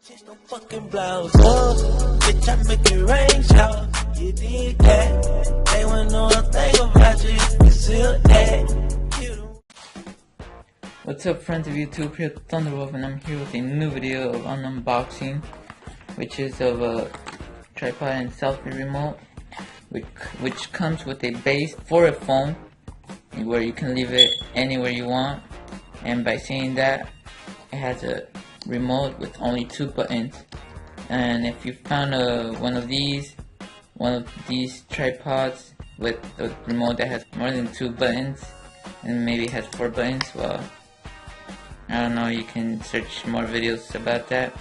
Just no fucking blouse. Oh, bitch, I make it rain shower. You did that. They wouldn't know a thing about you. You still that. What's up, friends of YouTube? Here at Thunderwolf, and I'm here with a new video of an unboxing, which is of a tripod and SelfieRemote, which comes with a base for a phone, where you can leave it anywhere you want. And by saying that, it has a remote with only 2 buttons. And if you found one of these tripods with a remote that has more than 2 buttons and maybe has 4 buttons, well, I don't know, you can search more videos about that.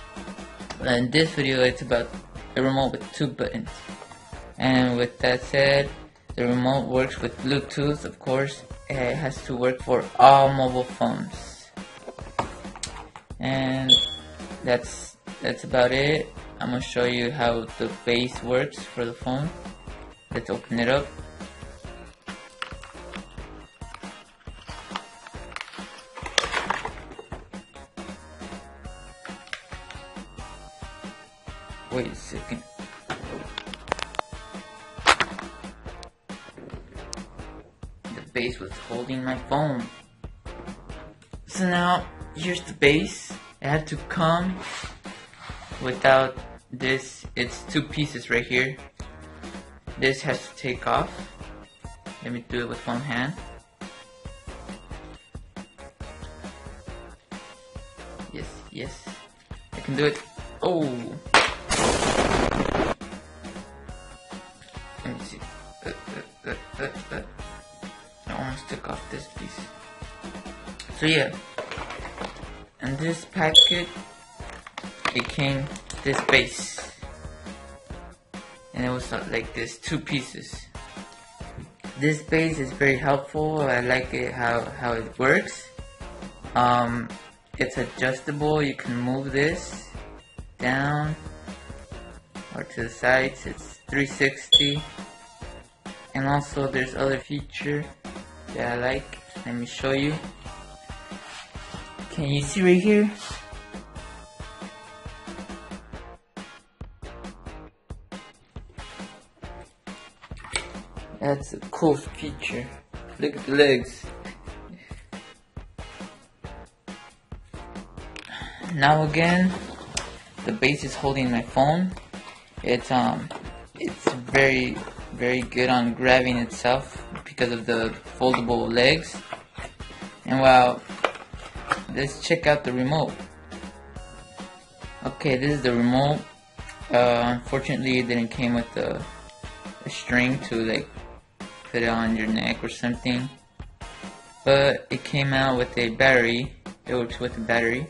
But in this video, it's about a remote with 2 buttons. And with that said, the remote works with Bluetooth, of course. It has to work for all mobile phones. And that's about it. I'm gonna show you how the base works for the phone. Let's open it up. Wait a second. The base was holding my phone. So now, here's the base. It had to come without this. It's 2 pieces right here. This has to take off. Let me do it with one hand. Yes, I can do it. Oh, let me see. I almost took off this piece. So yeah, and this packet, it came this base, and it was like this 2 pieces. This base is very helpful. I like it how it works. It's adjustable. You can move this down or to the sides. It's 360, and also there's other feature that I like. Let me show you. Can you see right here? That's a cool feature. Look at the legs. Now again, the base is holding my phone. It's very good on grabbing itself because of the foldable legs. And wow, let's check out the remote. Okay, this is the remote. Unfortunately, it didn't came with a string to like put it on your neck or something, but it came out with a battery. It works with a battery.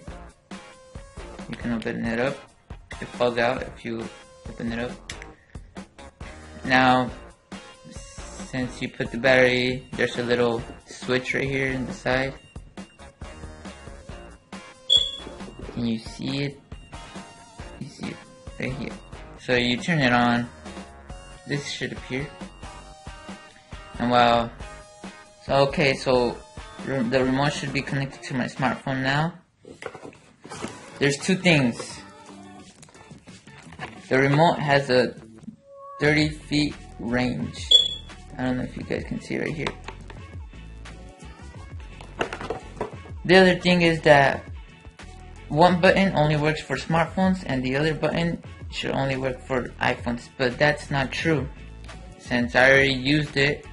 You can open it up. It falls out if you open it up. Now, since you put the battery, there's a little switch right here in the side. Can you see it? You see it right here. So you turn it on. This should appear. And wow. So the remote should be connected to my smartphone now. There's 2 things. The remote has a 30 feet range. I don't know if you guys can see right here. The other thing is that one button only works for smartphones and the other button should only work for iPhones, but that's not true. Since I already used it,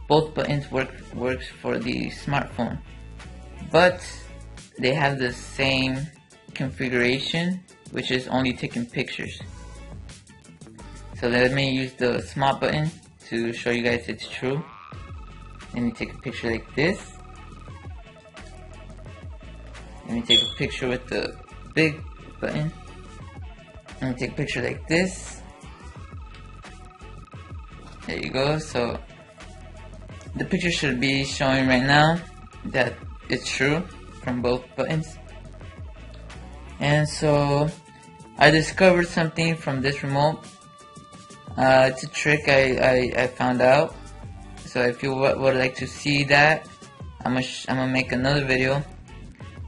both buttons works for the smartphone, but they have the same configuration, which is only taking pictures. So let me use the small button to show you guys it's true. Let me take a picture like this. Let me take a picture with the big button. Let me take a picture like this. There you go. So the picture should be showing right now that it's true from both buttons. And so I discovered something from this remote. It's a trick I found out. So if you would like to see that, I'm gonna make another video.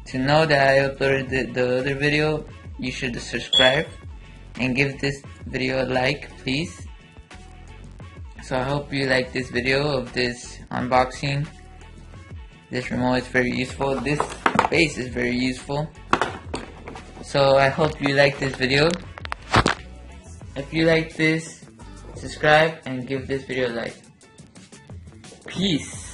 To know that I uploaded the other video, you should subscribe and give this video a like, please. So I hope you like this video of this unboxing. This remote is very useful. This base is very useful. So I hope you like this video. If you like this, subscribe and give this video a like. Peace.